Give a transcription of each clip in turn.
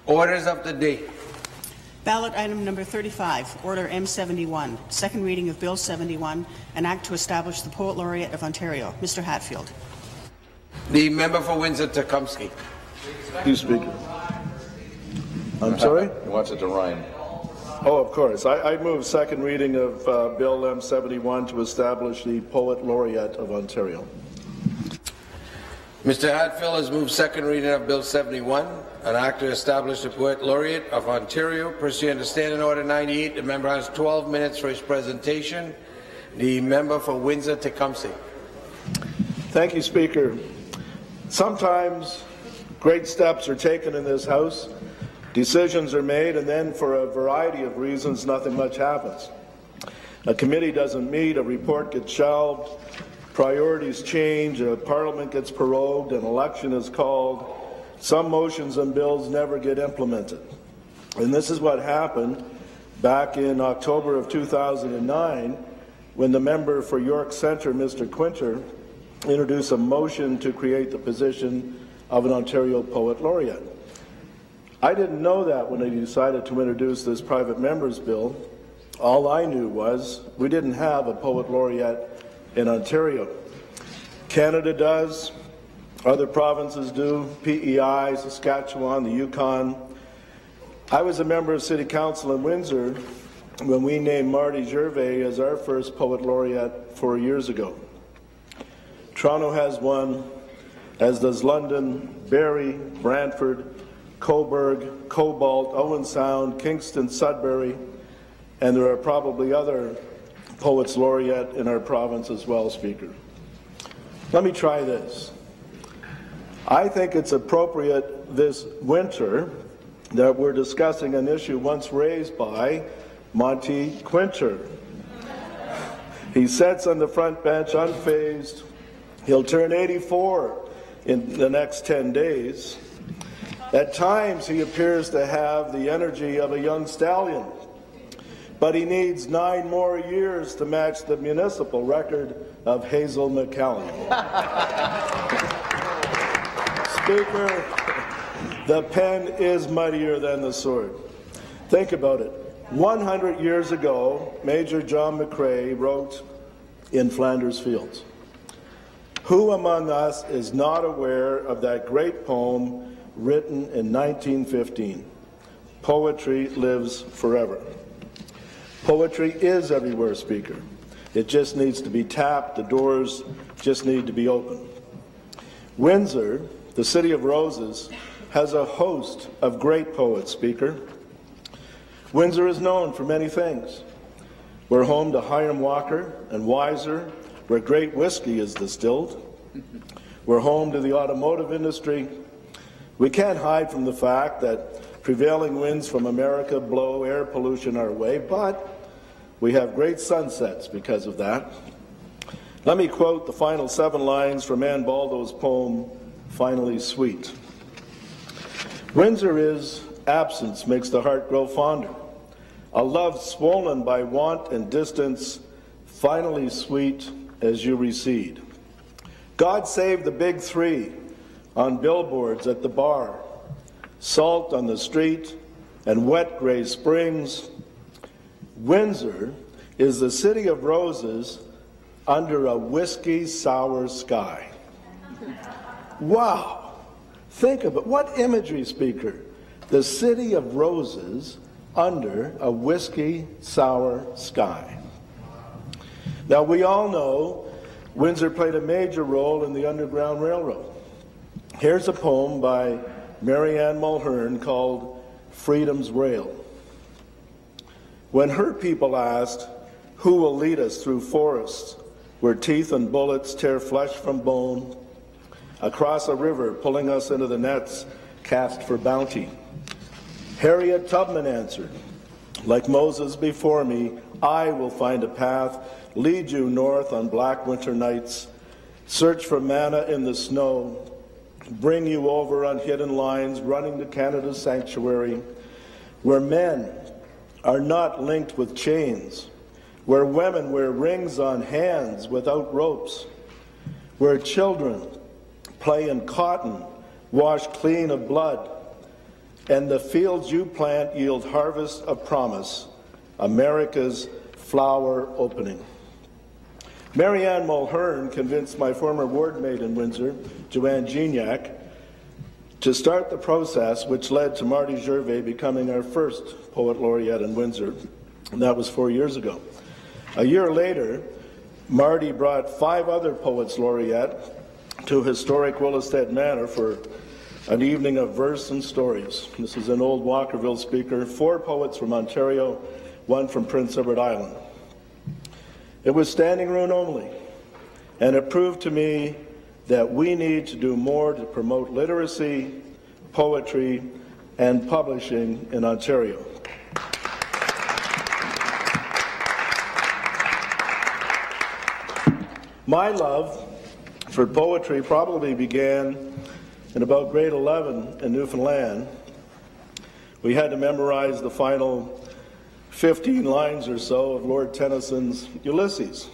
Orders of the day. Ballot item number 35, Order M71, second reading of Bill 71, an act to establish the Poet Laureate of Ontario. Mr. Hatfield. The member for Windsor-Tecumseh. You, Speaker. I'm sorry? He wants it to rhyme. Oh, of course. I move second reading of Bill M71 to establish the Poet Laureate of Ontario. Mr. Hatfield has moved second reading of Bill 71, an act to establish the Poet Laureate of Ontario. Pursuant to Standing Order 98, the member has 12 minutes for his presentation. The member for Windsor-Tecumseh. Thank you, Speaker. Sometimes great steps are taken in this House, decisions are made, and then for a variety of reasons, nothing much happens. A committee doesn't meet, a report gets shelved, priorities change, a parliament gets prorogued, an election is called. Some motions and bills never get implemented. And this is what happened back in October of 2009 when the member for York Centre, Mr. Quinter, introduced a motion to create the position of an Ontario Poet Laureate. I didn't know that when I decided to introduce this private member's bill. All I knew was we didn't have a Poet Laureate in Ontario. Canada does, other provinces do, PEI, Saskatchewan, the Yukon. I was a member of City Council in Windsor when we named Marty Gervais as our first Poet Laureate 4 years ago. Toronto has one, as does London, Barrie, Brantford, Cobourg, Cobalt, Owen Sound, Kingston, Sudbury, and there are probably other Poets Laureate in our province as well, Speaker. Let me try this. I think it's appropriate this winter that we're discussing an issue once raised by Monty Quinter. He sits on the front bench unfazed. He'll turn 84 in the next 10 days. At times, he appears to have the energy of a young stallion, but he needs 9 more years to match the municipal record of Hazel McCallion. Speaker, the pen is mightier than the sword. Think about it. 100 years ago, Major John McCrae wrote in Flanders Fields, "Who among us is not aware of that great poem written in 1915, Poetry Lives Forever?" Poetry is everywhere, Speaker. It just needs to be tapped. The doors just need to be opened. Windsor, the city of roses, has a host of great poets, Speaker. Windsor is known for many things. We're home to Hiram Walker and Weiser, where great whiskey is distilled. We're home to the automotive industry. We can't hide from the fact that prevailing winds from America blow air pollution our way, but we have great sunsets because of that. Let me quote the final 7 lines from Anne Baldo's poem, Finally Sweet. Windsor is absence makes the heart grow fonder, a love swollen by want and distance, finally sweet as you recede. God save the big 3 on billboards at the bar, salt on the street and wet gray springs. Windsor is the city of roses under a whiskey sour sky. Wow! Think of it. What imagery, Speaker? The city of roses under a whiskey sour sky. Now, we all know Windsor played a major role in the Underground Railroad. Here's a poem by Mary Ann Mulhern called Freedom's Rail. When her people asked, who will lead us through forests where teeth and bullets tear flesh from bone, across a river pulling us into the nets cast for bounty, Harriet Tubman answered, like Moses before me, I will find a path, lead you north on black winter nights, search for manna in the snow, bring you over on hidden lines, running to Canada's sanctuary, where men are not linked with chains, where women wear rings on hands without ropes, where children play in cotton, washed clean of blood, and the fields you plant yield harvest of promise, America's flower opening. Marianne Mulhern convinced my former ward mate in Windsor, Joanne Gignac, to start the process which led to Marty Gervais becoming our first Poet Laureate in Windsor, and that was 4 years ago. A year later, Marty brought 5 other Poets Laureate to historic Willisted Manor for an evening of verse and stories. This is an old Walkerville speaker, 4 poets from Ontario, 1 from Prince Edward Island. It was standing room only, and it proved to me that we need to do more to promote literacy, poetry, and publishing in Ontario. My love for poetry probably began in about grade 11 in Newfoundland. We had to memorize the final 15 lines or so of Lord Tennyson's Ulysses.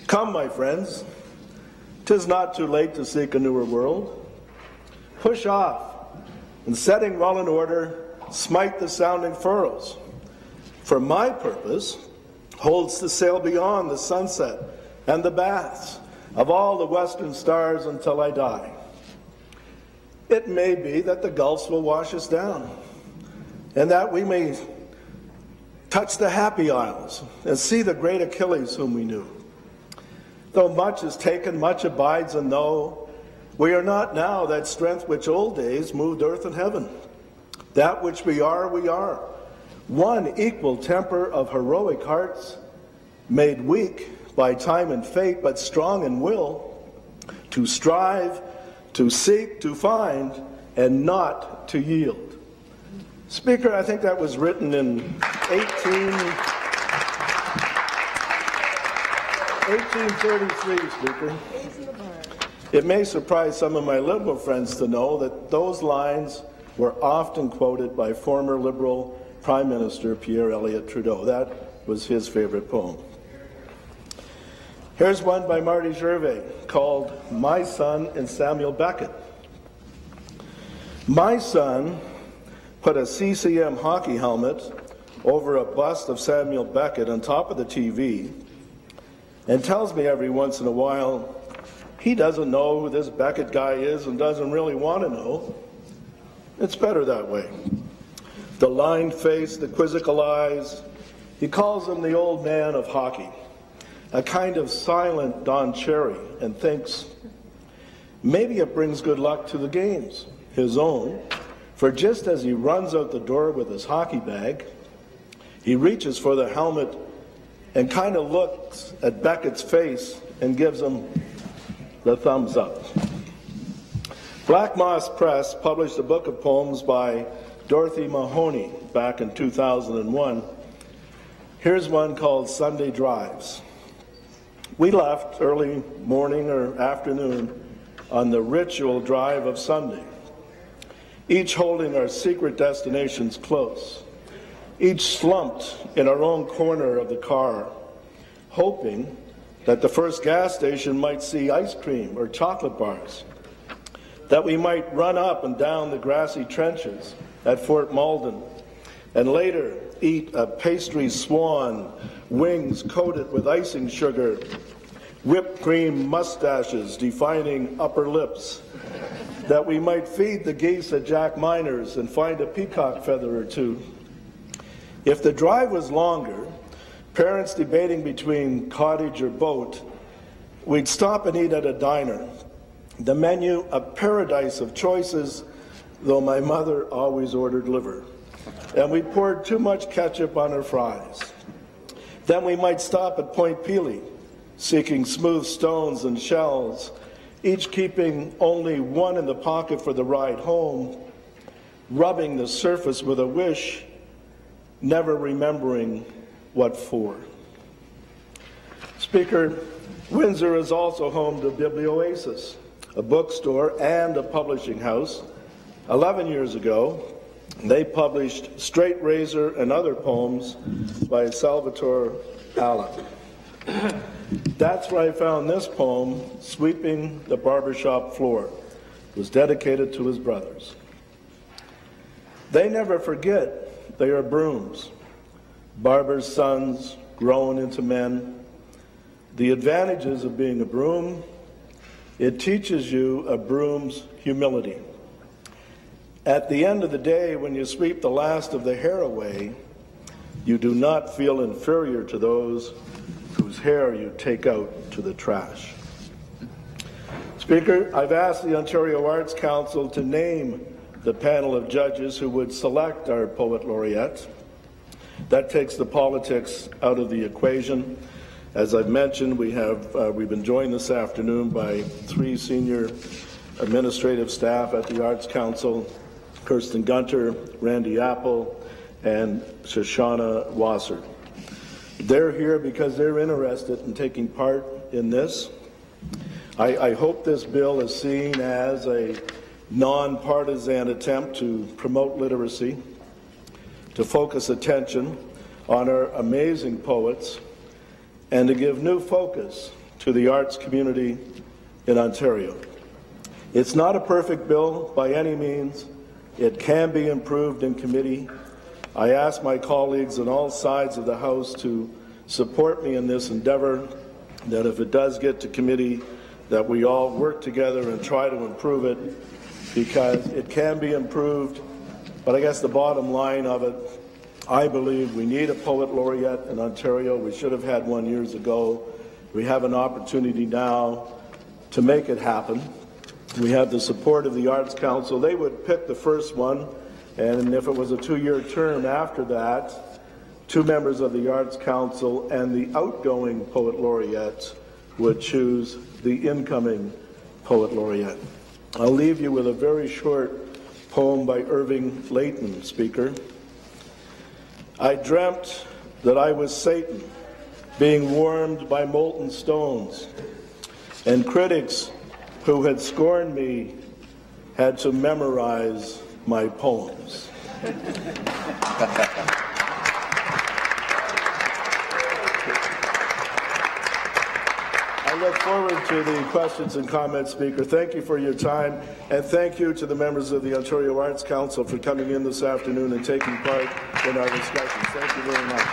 Come, my friends, 'tis not too late to seek a newer world. Push off, and setting well in order, smite the sounding furrows. For my purpose holds to sail beyond the sunset and the baths of all the western stars until I die. It may be that the gulfs will wash us down, and that we may touch the happy isles and see the great Achilles whom we knew. Though much is taken, much abides, and though we are not now that strength which old days moved earth and heaven, that which we are, one equal temper of heroic hearts, made weak by time and fate, but strong in will, to strive, to seek, to find, and not to yield. Speaker, I think that was written in 1833, Speaker. It may surprise some of my Liberal friends to know that those lines were often quoted by former Liberal Prime Minister Pierre Elliott Trudeau. That was his favorite poem. Here's one by Marty Gervais called My Son and Samuel Beckett. My son put a CCM hockey helmet over a bust of Samuel Beckett on top of the TV and tells me every once in a while he doesn't know who this Beckett guy is and doesn't really want to know. It's better that way. The lined face, the quizzical eyes, he calls him the old man of hockey, a kind of silent Don Cherry, and thinks maybe it brings good luck to the games, his own. For just as he runs out the door with his hockey bag, he reaches for the helmet and kind of looks at Beckett's face and gives him the thumbs up. Black Moss Press published a book of poems by Dorothy Mahoney back in 2001. Here's one called Sunday Drives. We left early morning or afternoon on the ritual drive of Sunday, each holding our secret destinations close, each slumped in our own corner of the car, hoping that the first gas station might see ice cream or chocolate bars, that we might run up and down the grassy trenches at Fort Malden, and later eat a pastry swan, wings coated with icing sugar, whipped cream mustaches defining upper lips, that we might feed the geese at Jack Miner's and find a peacock feather or two. If the drive was longer, parents debating between cottage or boat, we'd stop and eat at a diner. The menu a paradise of choices, though my mother always ordered liver. And we poured too much ketchup on our fries. Then we might stop at Point Pelee, seeking smooth stones and shells, each keeping only one in the pocket for the ride home, rubbing the surface with a wish, never remembering what for. Speaker, Windsor is also home to Biblioasis, a bookstore and a publishing house. 11 years ago, they published Straight Razor and Other Poems by Salvatore Allen. That's where I found this poem, Sweeping the Barbershop Floor. It was dedicated to his brothers. They never forget they are brooms, barbers' sons grown into men. The advantages of being a broom: it teaches you a broom's humility. At the end of the day, when you sweep the last of the hair away, you do not feel inferior to those whose hair you take out to the trash. Speaker, I've asked the Ontario Arts Council to name the panel of judges who would select our Poet Laureate. That takes the politics out of the equation. As I've mentioned, we've been joined this afternoon by 3 senior administrative staff at the Arts Council: Kirsten Gunter, Randy Apple, and Shoshana Wasser. They're here because they're interested in taking part in this. I hope this bill is seen as a nonpartisan attempt to promote literacy, to focus attention on our amazing poets, and to give new focus to the arts community in Ontario. It's not a perfect bill by any means. It can be improved in committee. I ask my colleagues on all sides of the House to support me in this endeavour, that if it does get to committee, that we all work together and try to improve it, because it can be improved. But I guess the bottom line of it, I believe we need a Poet Laureate in Ontario. We should have had one years ago. We have an opportunity now to make it happen. We have the support of the Arts Council. They would pick the first one, and if it was a 2-year term after that, 2 members of the Arts Council and the outgoing Poet Laureate would choose the incoming Poet Laureate. I'll leave you with a very short poem by Irving Layton, Speaker. I dreamt that I was Satan, being warmed by molten stones, and critics who had scorned me had to memorize my poems. I look forward to the questions and comments, Speaker. Thank you for your time, and thank you to the members of the Ontario Arts Council for coming in this afternoon and taking part in our discussion. Thank you very much.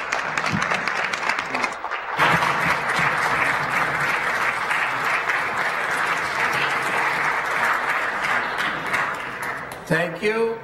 Thank you.